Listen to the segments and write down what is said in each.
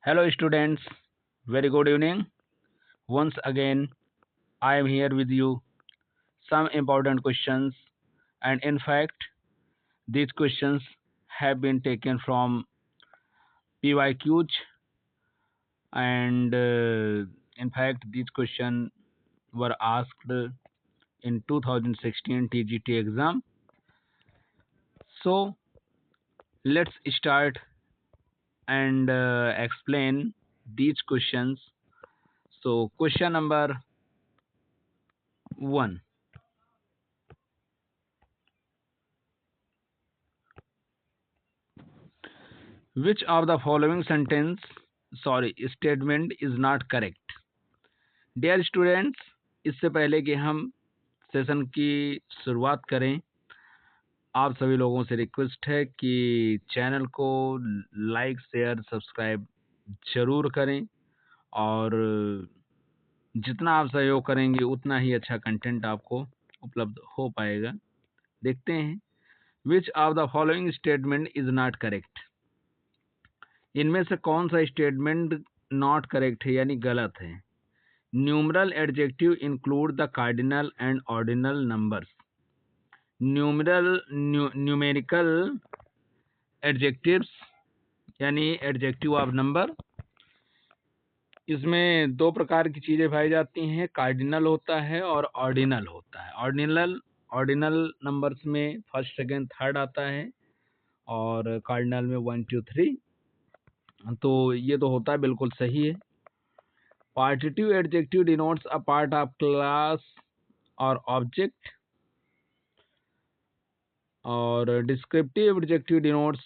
Hello students, very good evening. Once again, I am here with you some important questions, and in fact these questions have been taken from PYQs, and in fact these questions were asked in 2016 TGT exam. So let's start and explain these questions. So question number 1. Which of the following statement is not correct? Dear students, इससे पहले कि हम session की शुरुआत करें, आप सभी लोगों से रिक्वेस्ट है कि चैनल को लाइक शेयर सब्सक्राइब जरूर करें, और जितना आप सहयोग करेंगे उतना ही अच्छा कंटेंट आपको उपलब्ध हो पाएगा। देखते हैं, विच of the following statement is not correct. इनमें से कौन सा स्टेटमेंट नॉट करेक्ट है यानी गलत है? Numeral adjective include the cardinal and ordinal numbers. Numerical adjectives यानी एडजेक्टिव ऑफ नंबर, इसमें दो प्रकार की चीज़ें पाई जाती हैं, कार्डिनल होता है और ऑर्डिनल होता है। ऑर्डिनल नंबर्स में फर्स्ट सेकंड थर्ड आता है, और कार्डिनल में 1 2 3। तो ये तो होता है, बिल्कुल सही है। Partitive adjective denotes a part of class और ऑब्जेक्ट, और descriptive adjective denotes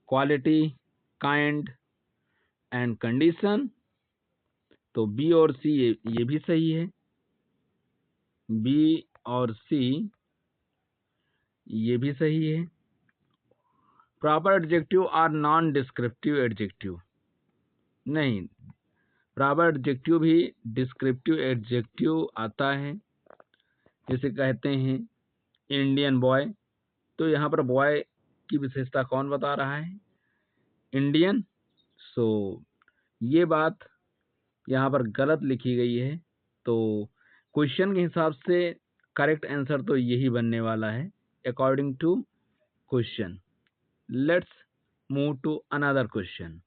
quality, kind and condition. तो बी और सी ये भी सही है। बी और सी ये भी सही है। Proper adjective are non descriptive adjective. नहीं, प्रॉपर एडजेक्टिव भी डिस्क्रिप्टिव एडजेक्टिव आता है। जिसे कहते हैं इंडियन बॉय, तो यहाँ पर बॉय की विशेषता कौन बता रहा है? इंडियन। सो ये बात यहाँ पर गलत लिखी गई है। तो क्वेश्चन के हिसाब से करेक्ट आंसर तो यही बनने वाला है according to question. Let's move to another question.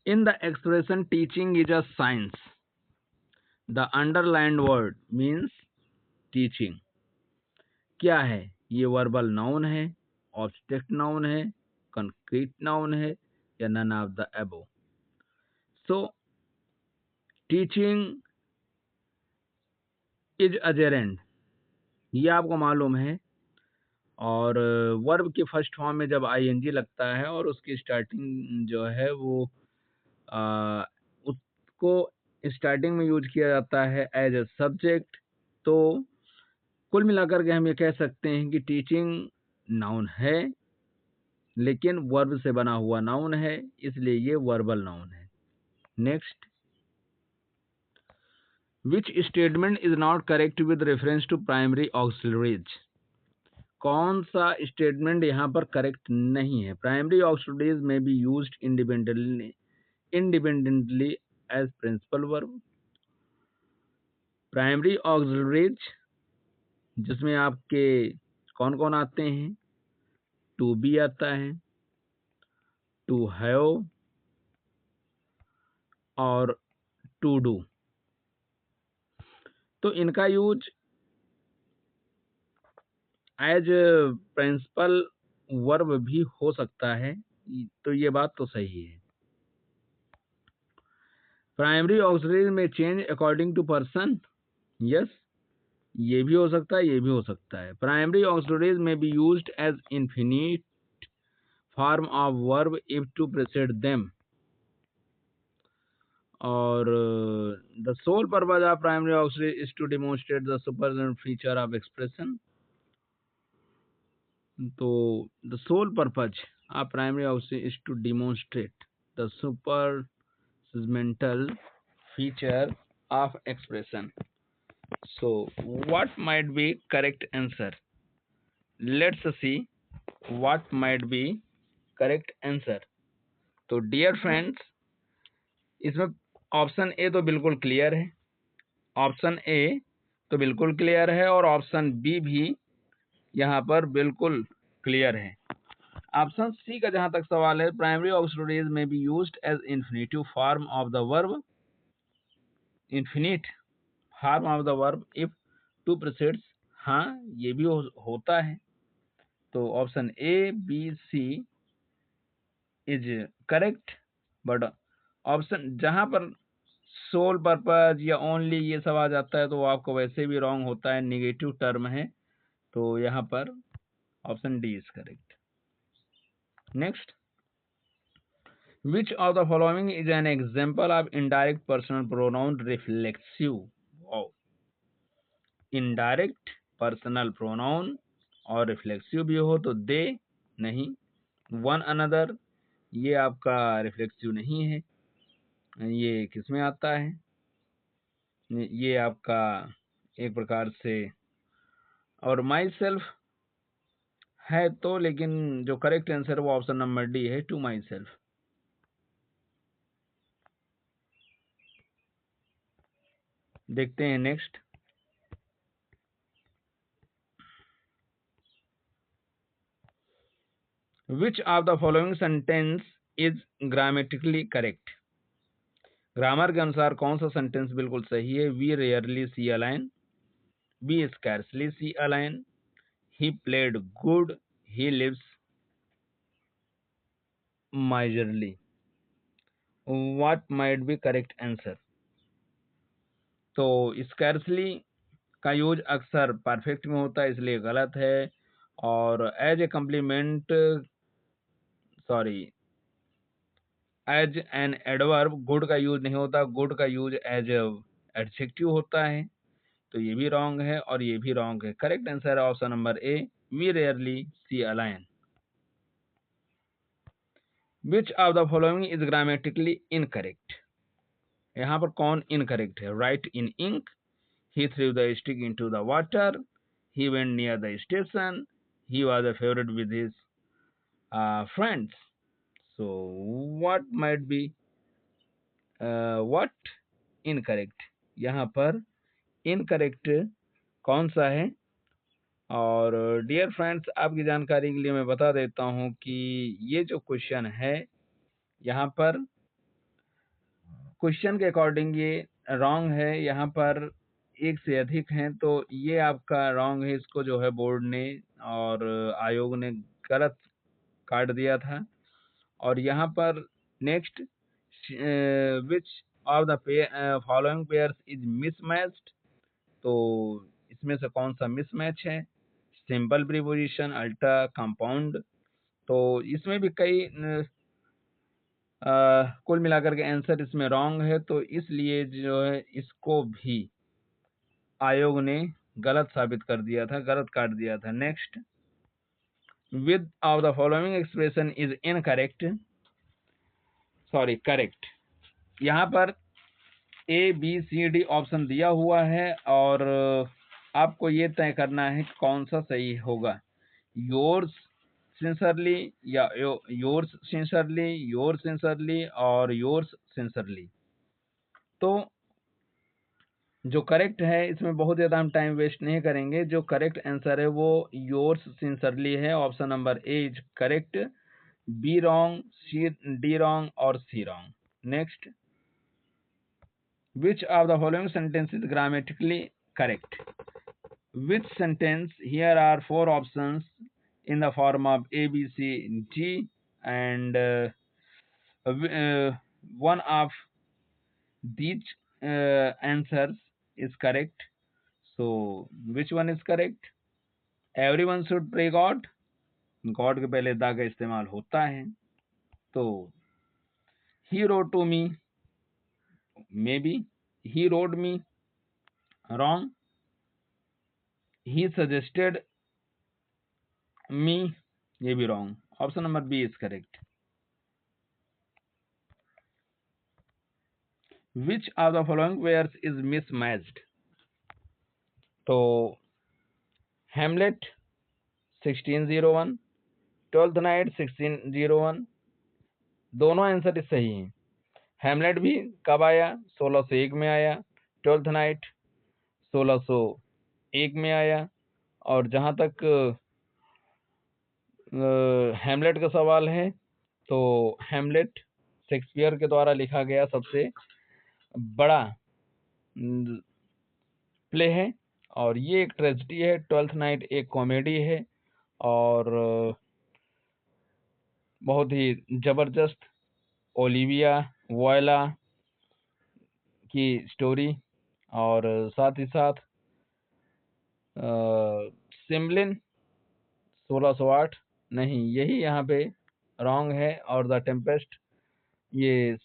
In the expression teaching is a science, the underlined word means teaching क्या है? ये वर्बल नाउन है, ऑब्जेक्ट नाउन है, कंक्रीट नाउन है, या none of the above? So teaching is a gerund, ये आपको मालूम है। और वर्ब के फर्स्ट फॉर्म में जब आईएनजी लगता है और उसकी स्टार्टिंग जो है वो उसको स्टार्टिंग में यूज किया जाता है एज ए सब्जेक्ट। तो कुल मिलाकर के हम ये कह सकते हैं कि टीचिंग नाउन है, लेकिन वर्ब से बना हुआ नाउन है, इसलिए ये वर्बल नाउन है। Next, which statement is not correct with reference to primary auxiliaries? कौन सा स्टेटमेंट यहाँ पर करेक्ट नहीं है? प्राइमरी ऑक्सिलरीज में be used independently as principal verb. Primary auxiliaries जिसमें आपके कौन कौन आते हैं? टू बी आता है, टू हैव, और टू डू। तो इनका यूज एज प्रिंसिपल वर्ब भी हो सकता है, तो ये बात तो सही है। प्राइमरी ऑक्सिलरी में change according to person, yes, ये भी हो सकता है, ये भी हो सकता है। प्राइमरी ऑक्सिलरीज में be used as infinite form of verb if to precede them, और the sole purpose of primary auxiliary is to demonstrate the super feature of expression. तो the sole purpose of primary auxiliary is to demonstrate the super mental feature of expression. So what might be correct answer? Let's see what might be correct answer. तो dear friends, इसमें option A तो बिल्कुल clear है, option A तो बिल्कुल clear है, और option B भी यहाँ पर बिल्कुल क्लियर है। ऑप्शन सी का जहां तक सवाल है, प्राइमरी ऑक्सिलरीज में be used as infinitive form of the verb, infinite form of the verb if to precedes, हाँ ये भी होता है। तो option A B C is correct, but option जहां पर सोल पर्पज या ओनली ये सब आ जाता है तो वो आपको वैसे भी रॉन्ग होता है, निगेटिव टर्म है। तो यहाँ पर option D is correct. Next, which of the following is an example of indirect personal pronoun reflexive? Wow. Indirect personal pronoun और रिफ्लेक्सिव भी हो तो दे नहीं, वन अनदर ये आपका रिफ्लेक्सिव नहीं है, ये किसमें आता है, ये आपका एक प्रकार से, और माई सेल्फ है तो, लेकिन जो करेक्ट आंसर वो ऑप्शन नंबर डी है, टू माई सेल्फ। देखते हैं next, which of the following sentence is grammatically correct? Grammar के अनुसार कौन सा सेंटेंस बिल्कुल सही है? We rarely see a lion, we scarcely see a lion, he played good, he lives miserly. What might be correct answer? तो scarcely का use अक्सर परफेक्ट में होता है, इसलिए गलत है, और as A complement, sorry, as an adverb good का यूज नहीं होता, गुड का यूज एज एडजेक्टिव होता है, तो ये भी रॉन्ग है और ये भी रॉन्ग है। करेक्ट आंसर है option number A, we rarely see a lion. Which of the following is grammatically incorrect? यहाँ पर कौन इनकरेक्ट है? Write in ink, he threw the stick into the water, he went near the station, he was a favourite with his friends. So what might be what incorrect? यहाँ पर incorrect कौन सा है? और डियर फ्रेंड्स, आपकी जानकारी के लिए मैं बता देता हूं कि ये जो क्वेश्चन है, यहाँ पर क्वेश्चन के अकॉर्डिंग ये रॉन्ग है, यहाँ पर एक से अधिक हैं, तो ये आपका रॉन्ग है, इसको जो है बोर्ड ने और आयोग ने गलत काट दिया था। और यहाँ पर next, which of the following pairs is mismatched? तो इसमें से कौन सा मिसमैच है? सिंपल प्रीपोजिशन, अल्टा, कंपाउंड। तो इसमें भी कई कुल मिलाकर के आंसर इसमें रॉन्ग है, तो इसलिए जो है इसको भी आयोग ने गलत साबित कर दिया था, गलत काट दिया था। Next, with of the following expression is incorrect, sorry correct. यहाँ पर A B C D option दिया हुआ है और आपको ये तय करना है कौन सा सही होगा, योर्स सिंसरली या योर्स सिंसरली, योर्स सिंसरली और योर्स सिंसरली। तो जो करेक्ट है, इसमें बहुत ज़्यादा हम टाइम वेस्ट नहीं करेंगे, जो करेक्ट आंसर है वो योर्स सिंसरली है, option number A is correct, B wrong, C D wrong और C wrong. Next, which of the following sentence is grammatically correct? Which sentence? Here are four options in the form of A, B, C, D, and one of these answers is correct. So, which one is correct? Everyone should pray God. God के पहले दा का इस्तेमाल होता है, तो he wrote to me, maybe he wrote me, wrong, he suggested me, ये भी wrong, option number B is correct. Which of the following pairs is mismatched? तो हेमलेट 1601, ट्वेल्थ नाइट 1601, दोनों आंसर सही हैं। हैमलेट भी कब आया? 1601 में आया। ट्वेल्थ नाइट 1601 में आया। और जहाँ तक हैमलेट का सवाल है, तो हैमलेट शेक्सपियर के द्वारा लिखा गया सबसे बड़ा प्ले है, और ये एक ट्रेजेडी है। ट्वेल्थ नाइट एक कॉमेडी है, और बहुत ही जबरदस्त ओलिविया वॉयला की स्टोरी। और साथ ही साथ सिमलिन 1608 नहीं, यही यहाँ पे रॉन्ग है। और द टेम्पेस्ट ये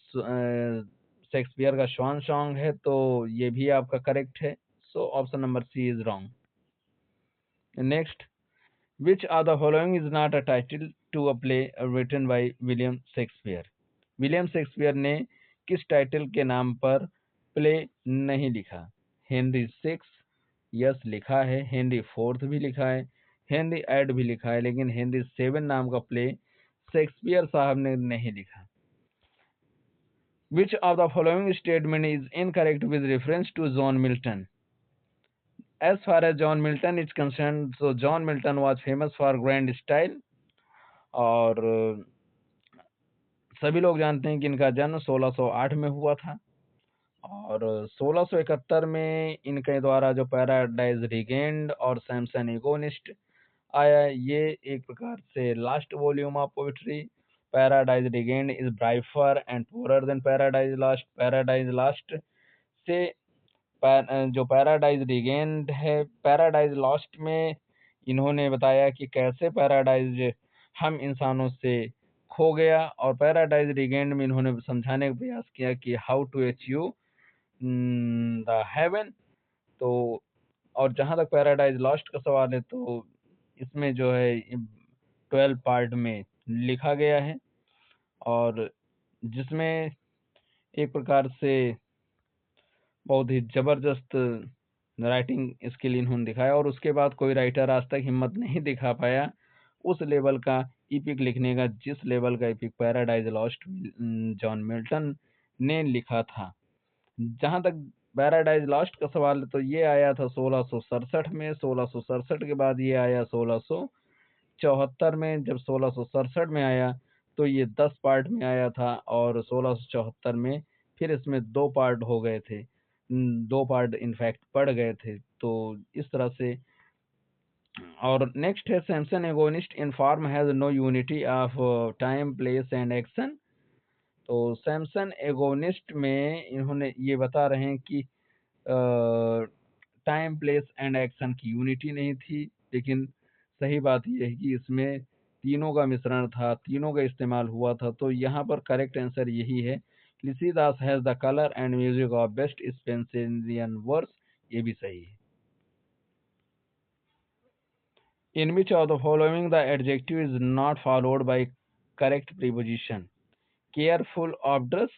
शेक्सपियर का श्वान सॉन्ग है, तो ये भी आपका करेक्ट है। So option number C is wrong. Next, which are the following is not a title to a play written by William Shakespeare? William Shakespeare ने किस टाइटल के नाम पर प्ले नहीं लिखा? हेनरी सिक्स, यस लिखा है। हेनरी फोर्थ भी लिखा है। हेनरी एट भी लिखा है, लेकिन हेनरी सेवन नाम का प्ले शेक्सपियर साहब ने नहीं लिखा। Which of the following statement is incorrect with reference to John Milton? As far as John Milton is concerned, so John Milton was famous for grand style, और सभी लोग जानते हैं कि इनका जन्म 1608 में हुआ था। और 1671 में इनके द्वारा जो पैराडाइज रिगेंड और सैमसन इगोनिस्ट आया, ये एक प्रकार से last volume of poetry. Paradise Regained is briefer and poorer than Paradise Lost. Paradise Lost से जो पैराडाइज रिगेंड है, पैराडाइज लॉस्ट में इन्होंने बताया कि कैसे पैराडाइज हम इंसानों से खो गया, और पैराडाइज रिगेंड में इन्होंने समझाने का प्रयास किया कि how to achieve the heaven. तो और जहाँ तक पैराडाइज लॉस्ट का सवाल है, तो इसमें जो है 12 पार्ट में लिखा गया है, और जिसमें एक प्रकार से बहुत ही जबरदस्त राइटिंग स्किल इन्होंने दिखाया, और उसके बाद कोई राइटर आज तक हिम्मत नहीं दिखा पाया उस लेवल का इपिक लिखने का, जिस लेवल का EPIC Paradise lost John Milton ने लिखा था। जहां तक पैराडाइज लॉस्ट का सवाल है, तो ये आया था 1667 में। 1667 के बाद ये आया 1674 में। जब 1667 में आया, तो ये 10 पार्ट में आया था, और 1674 में फिर इसमें 2 पार्ट हो गए थे। 2 पार्ट इनफैक्ट पड़ गए थे। तो इस तरह से। और नेक्स्ट है, Samson Agonist in form has no unity of time place and action. तो सैमसन एगोनिस्ट में इन्होंने ये बता रहे हैं कि टाइम प्लेस एंड एक्शन की यूनिटी नहीं थी, लेकिन सही बात यह है कि इसमें तीनों का मिश्रण था, तीनों का इस्तेमाल हुआ था। तो यहाँ पर करेक्ट आंसर यही है, Lycidas has the colour and music of best Spenserian verse, ये भी सही है। In which of the following the adjective is not followed by correct preposition? Careful of dress,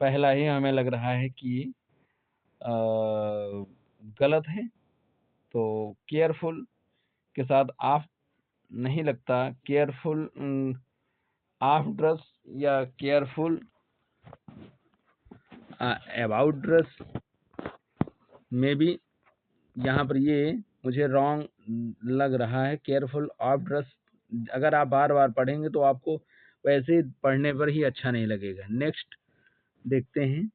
पहला ही हमें लग रहा है कि गलत है। तो केयरफुल के साथ आप नहीं लगता। केयरफुल ऑफ ड्रेस या केयरफुल अबाउट ड्रेस में भी यहाँ पर ये मुझे रॉन्ग लग रहा है। केयरफुल ऑफ ड्रेस अगर आप बार बार पढ़ेंगे तो आपको वैसे ही पढ़ने पर ही अच्छा नहीं लगेगा। नेक्स्ट देखते हैं।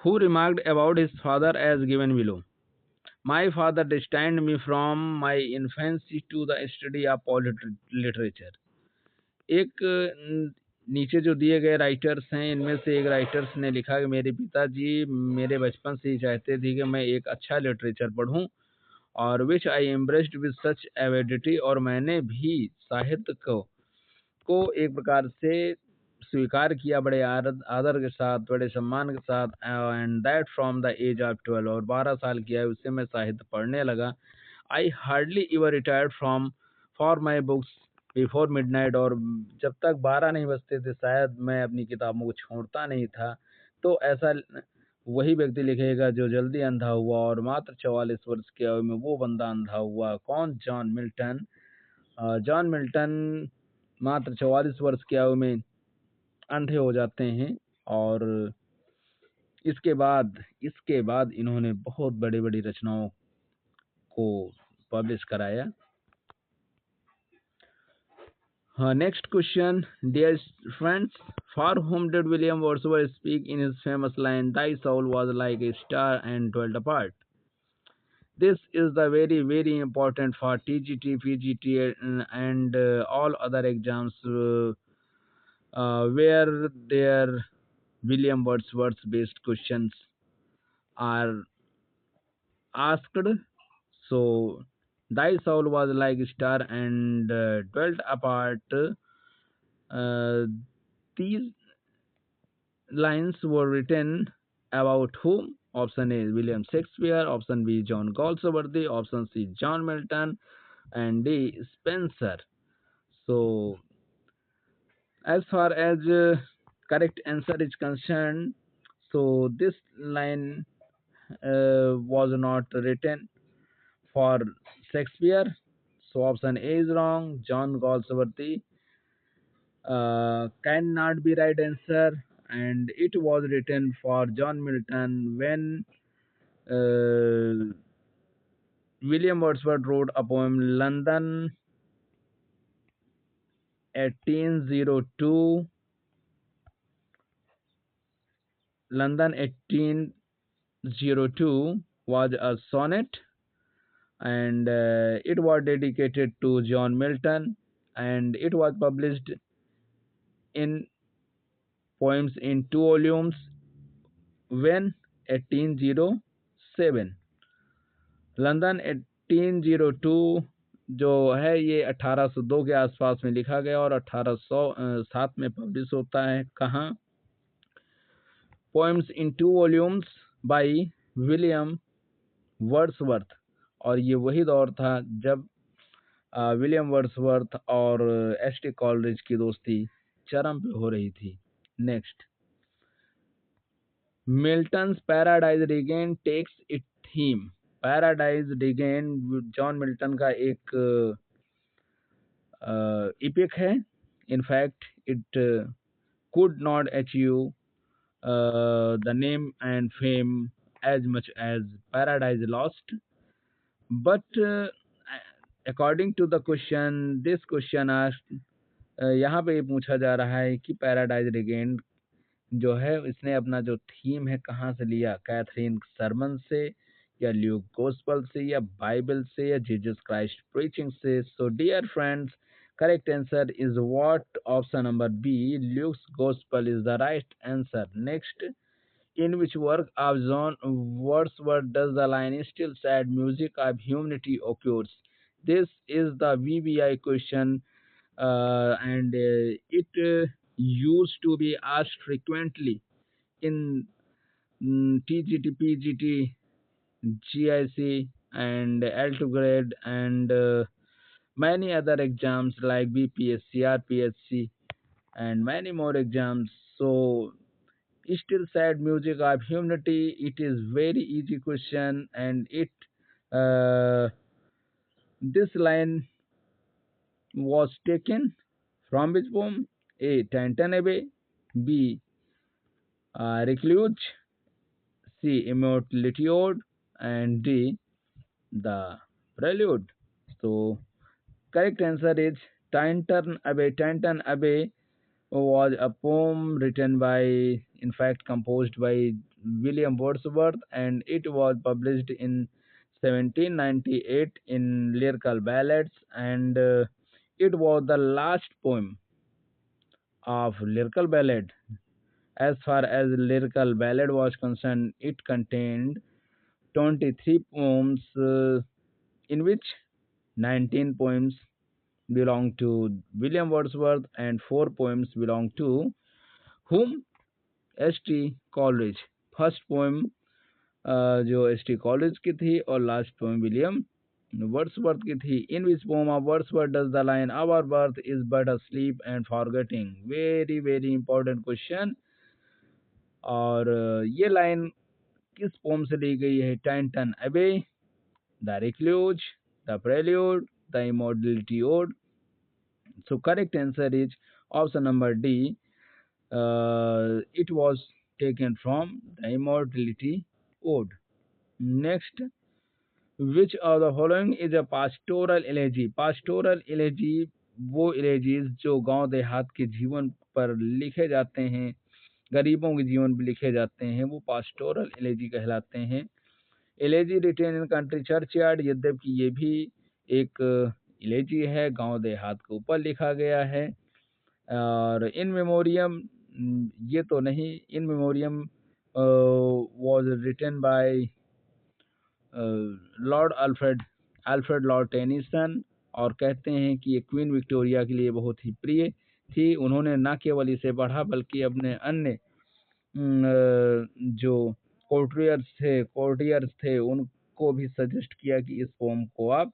Who remarked about his father as given below? My father destined me from my infancy to the study of literature. एक नीचे जो दिए गए राइटर्स हैं, इनमें से एक राइटर्स ने लिखा कि मेरे पिताजी मेरे बचपन से ही चाहते थे कि मैं एक अच्छा लिटरेचर पढूं, और विच आई एम्ब्रेस्ड विद सच एविडिटी, और मैंने भी साहित्य को एक प्रकार से स्वीकार किया बड़े आदर के साथ, बड़े सम्मान के साथ। And that from the age of 12, और 12 साल की आयु से मैं साहित्य पढ़ने लगा। I hardly इवर retired from for my books before midnight, और जब तक 12 नहीं बजते थे शायद मैं अपनी किताबों को छोड़ता नहीं था। तो ऐसा वही व्यक्ति लिखेगा जो जल्दी अंधा हुआ और मात्र 44 वर्ष की आयु में वो बंदा अंधा हुआ। कौन? John Milton. जॉन मिल्टन मात्र 44 वर्ष की आयु में अंधे हो जाते हैं और इसके बाद इन्होंने बहुत बड़ी बड़ी रचनाओं को पब्लिश कराया। Next question, dear friends, for whom did William Wordsworth speak in his famous line, "Thy soul was like a star and dwelt apart"? This is the very, very important for TGT, PGT, and all other exams where their William Wordsworth based questions are asked. So, thy soul was like a star and dwelt apart. Uh, these lines were written about whom? Option A, William Shakespeare. Option B, John Galsworthy. Option C, John Milton. And D, Spenser. So, as far as correct answer is concerned, so this line was not written for Shakespeare. So, option A is wrong. John Galsworthy cannot be right answer, and it was written for John Milton when William Wordsworth wrote a poem London 1802. London 1802 was a sonnet, and it was dedicated to John Milton, and it was published in poems in 2 volumes when 1807। London 1802 जो है ये 1802 के आसपास में लिखा गया और 1807 में पब्लिश होता है। कहाँ? Poems in 2 volumes by William Wordsworth. और ये वही दौर था जब विलियम वर्ड्सवर्थ और एस.टी. कॉलरिज की दोस्ती चरम पे हो रही थी। Next, Milton's Paradise Regained takes its theme. Paradise Regained John Milton का एक इपिक है। In fact it could not achieve the name and fame as much as Paradise Lost. But according to the question, this question asked, यहाँ पे ये पूछा जा रहा है कि पैराडाइज रिगेन जो है इसने अपना जो थीम है कहाँ से लिया? कैथरीन सरमन से या ल्यूक गॉस्पल से या बाइबल से या जीसस क्राइस्ट प्रीचिंग से? So dear friends, correct answer is what? Option number B, Luke's Gospel is the right answer. Next, in which work of John Wordsworth does the line "Still sad music of humanity" occurs? This is the VBI question, and it used to be asked frequently in TGT, PGT, GIC, and L2 grade, and many other exams like BPSC, RPSC, and many more exams. So, still sad music of humanity. It is very easy question, and it this line was taken from which poem? A. Tanton Abbey. B. Recluse. C. Immortality Ode. And D. The Prelude. So, correct answer is Tanton Abbey. Tanton Abbey was a poem written by, in fact, composed by William Wordsworth, and it was published in 1798 in Lyrical Ballads, and it was the last poem of Lyrical Ballad. As far as Lyrical Ballad was concerned, it contained 23 poems, in which 19 poems belong to William Wordsworth and 4 poems belong to whom? S.T. Coleridge. First poem जो S T Coleridge की थी और last poem William Wordsworth की थी। In which poem of Wordsworth does the line our birth is but a sleep and forgetting? Very very important question. और ये line किस pome से ली गई है? टाइटन Abbey, the recluse, the prelude, the immortality ode. So correct answer is option number D. It was taken from the Immortality Ode. Next, which of the following is a pastoral elegy? Pastoral elegy वो elegies जो गांव देहात के जीवन पर लिखे जाते हैं, गरीबों के जीवन पर लिखे जाते हैं, वो पास्टोरल एलेजी कहलाते हैं। Elegy written in country churchyard, यद्यपि ये भी एक एलेजी है, गांव देहात के ऊपर लिखा गया है। और इन मेमोरियम, ये तो नहीं, in Memoriam was written by Lord Alfred Lord Tennyson, और कहते हैं कि ये क्वीन विक्टोरिया के लिए बहुत ही प्रिय थी। उन्होंने न केवल इसे पढ़ा बल्कि अपने अन्य जो कोर्टियर्स थे उनको भी सजेस्ट किया कि इस पोम को आप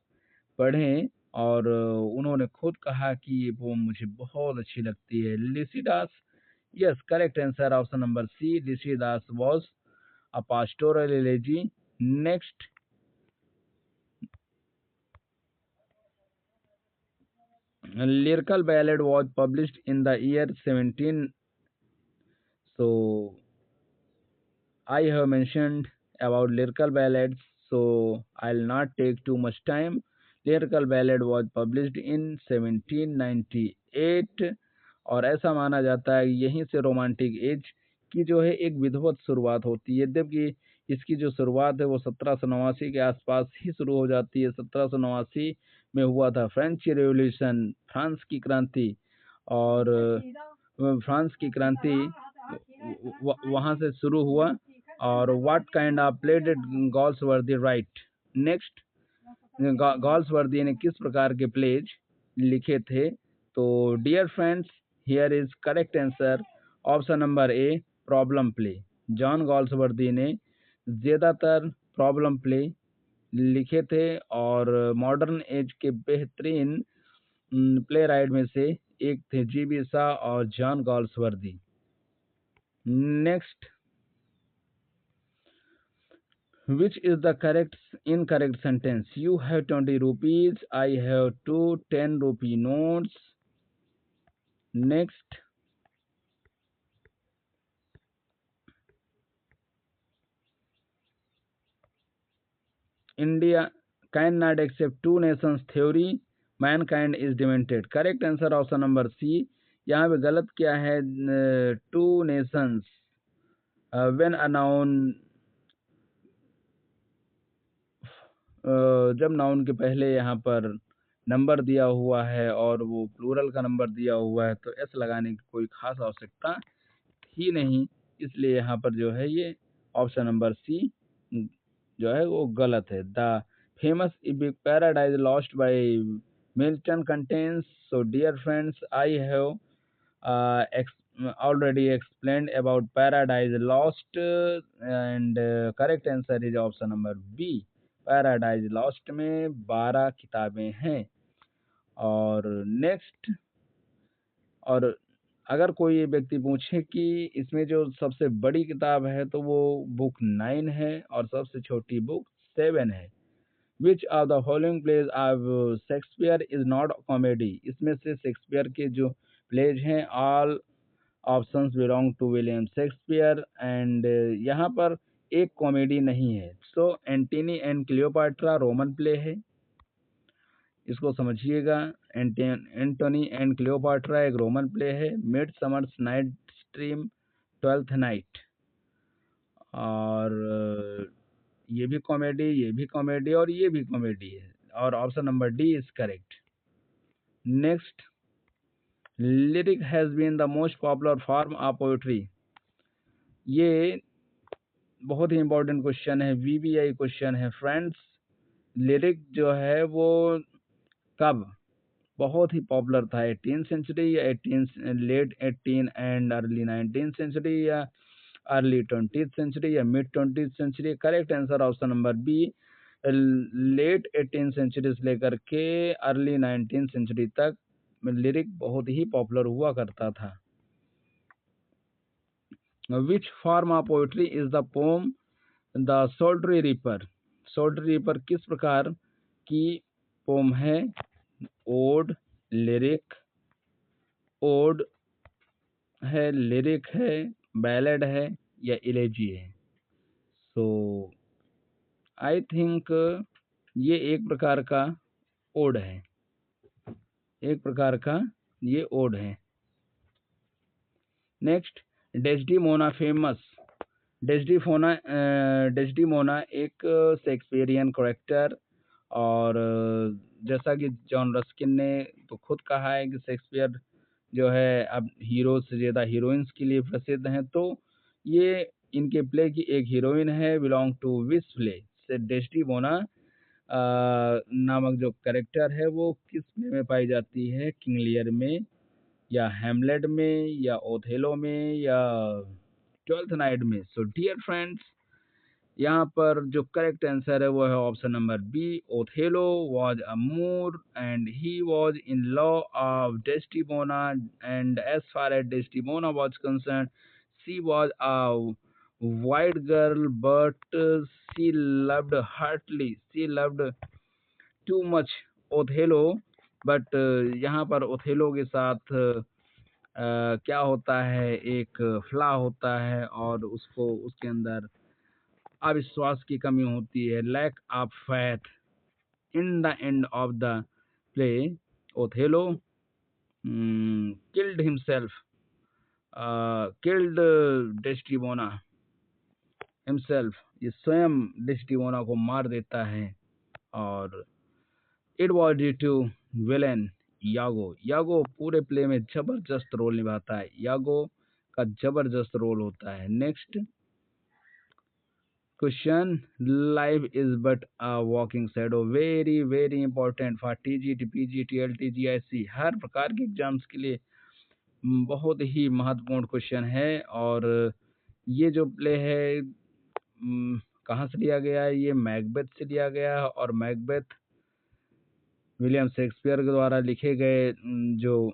पढ़ें, और उन्होंने खुद कहा कि ये पोम मुझे बहुत अच्छी लगती है। Lycidas, yes, correct answer option number C, Lycidas was a pastoral elegy. Next, lyrical ballad was published in the year 17, so I have mentioned about lyrical ballads, so I'll not take too much time. Lyrical ballad was published in 1798, और ऐसा माना जाता है यहीं से romantic as की जो है एक विधिवत शुरुआत होती है। यद्यपि इसकी जो शुरुआत है वो 1789 के आसपास ही शुरू हो जाती है। 1789 में हुआ था फ्रेंच रेवोल्यूशन, फ्रांस की क्रांति, और फ्रांस की क्रांति वहाँ से शुरू हुआ। और what kind of play did Galsworthy write? Next, Galsworthy ने किस प्रकार के प्लेज लिखे थे? तो dear friends, here is correct answer option number A, problem play. John Galsworthy ने ज़्यादातर प्रॉब्लम प्ले लिखे थे, और मॉडर्न एज के बेहतरीन प्ले राइट में से एक थे जी.बी. शाह और John Galsworthy. Next, which is the incorrect sentence? You have 20 rupees, I have 10 rupee notes. Next, India cannot accept two nations theory, mankind is demented. Correct answer option number C. यहाँ पे गलत क्या है? Two nations, when a noun, जब noun के पहले यहाँ पर नंबर दिया हुआ है और वो प्लूरल का नंबर दिया हुआ है, तो एस लगाने की कोई खास आवश्यकता ही नहीं, इसलिए यहाँ पर जो है ये ऑप्शन नंबर सी जो है वो गलत है। The famous epic Paradise Lost by Milton contains, so dear friends, I have already explained about Paradise Lost, and correct answer is option number B. Paradise Lost में 12 किताबें हैं। और नेक्स्ट, और अगर कोई व्यक्ति पूछे कि इसमें जो सबसे बड़ी किताब है तो वो बुक 9 है और सबसे छोटी बुक 7 है। Which of the following plays of Shakespeare is not comedy? इसमें से शेक्सपियर के जो प्लेज हैं, all options belong to William Shakespeare, and यहाँ पर एक कॉमेडी नहीं है। So Antony and Cleopatra Roman play है, इसको समझिएगा। एंटोनी एंड क्लियोपाट्रा एक रोमन प्ले है। Midsummer's night dream, twelfth night, और ये भी कॉमेडी, ये भी कॉमेडी, और ये भी कॉमेडी है, और option number D is correct. Next, lyric has been the most popular form of poetry. ये बहुत ही इंपॉर्टेंट क्वेश्चन है, वीवीआई क्वेश्चन है फ्रेंड्स। लिरिक जो है वो कब बहुत ही पॉपुलर था? 18th सेंचुरी या late 18 and early 19th century, या अर्ली 20th सेंचुरी, या mid 20th century? Correct answer option number B, late 18th century से लेकर के अर्ली 19th सेंचुरी तक लिरिक बहुत ही पॉपुलर हुआ करता था। Which form of poetry is the poem the solitary reaper. Solitary reaper किस प्रकार की पोम है? ओड, लिरिक, ओड है, लिरिक है, बैलेड है या इलेजी है? सो आई थिंक ये एक प्रकार का ओड है, एक प्रकार का ये ओड है। Next, डेस्डीमोना famous. डेस्डीमोना एक शेक्सपियरियन कैरेक्टर, और जैसा कि जॉन रस्किन ने तो खुद कहा है कि शेक्सपियर जो है अब हीरो से ज़्यादा हीरोइंस के लिए प्रसिद्ध हैं, तो ये इनके प्ले की एक हीरोइन है, बिलोंग टू विच प्ले? से डेस्डीमोना नामक जो कैरेक्टर है वो किस प्ले में पाई जाती है? किंग लियर में, या हैमलेट में, या ओथेलो में, या ट्वेल्थ नाइट में? सो डियर फ्रेंड्स, यहाँ पर जो करेक्ट आंसर है वो है option number B. Othello was a Moor and he was in law of Desdemona, and as far as Desdemona was concerned, she was a white girl, but she loved too much Othello, but यहाँ पर Othello के साथ क्या होता है, एक फ्ला होता है और उसको उसके अंदर अविश्वास की कमी होती है, lack of faith. In the end of the play, Othello killed himself, killed Desdemona himself, ये स्वयं डेस्टिमोना को मार देता है, और it was due to villain Iago. Iago पूरे प्ले में जबरदस्त रोल निभाता है, यागो का जबरदस्त रोल होता है। Next question, life is but a walking shadow. Very very important for TGT, PGT, LTGIC, हर प्रकार के एग्जाम्स के लिए बहुत ही महत्वपूर्ण क्वेश्चन है। और ये जो प्ले है कहाँ से लिया गया है? ये मैकबेथ से लिया गया है, और मैकबेथ विलियम शेक्सपियर के द्वारा लिखे गए जो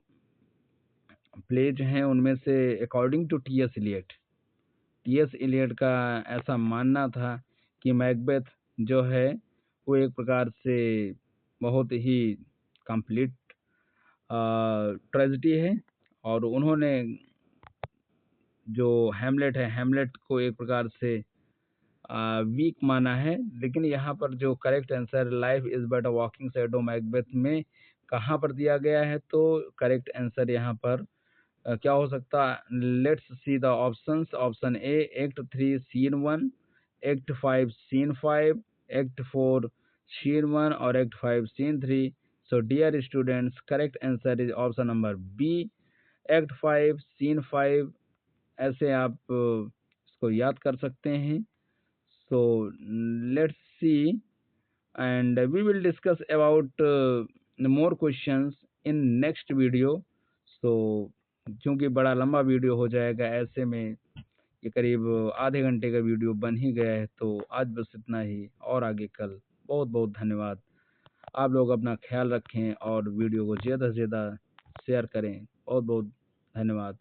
प्लेज हैं उनमें से अकॉर्डिंग टू टीएस इलियट का ऐसा मानना था कि मैकबेथ जो है वो एक प्रकार से बहुत ही कंप्लीट ट्रेजेडी है, और उन्होंने जो हैमलेट है, हैमलेट को एक प्रकार से वीक माना है। लेकिन यहाँ पर जो correct answer life is but a walking shadow Macbeth में कहाँ पर दिया गया है, तो करेक्ट आंसर यहाँ पर क्या हो सकता है? Let's see the options. Option A, act 3 scene 1, act 5 scene 5, act 4 scene 1 और act 5 scene 3। So dear students, correct answer is option number B, act 5 scene 5। ऐसे आप इसको याद कर सकते हैं। So let's see, and we will discuss about more questions in next video। so क्योंकि बड़ा लंबा वीडियो हो जाएगा, ऐसे में ये करीब आधे घंटे का वीडियो बन ही गया है, तो आज बस इतना ही, और आगे कल। बहुत बहुत धन्यवाद। आप लोग अपना ख्याल रखें और वीडियो को ज़्यादा से ज़्यादा शेयर करें। बहुत बहुत धन्यवाद।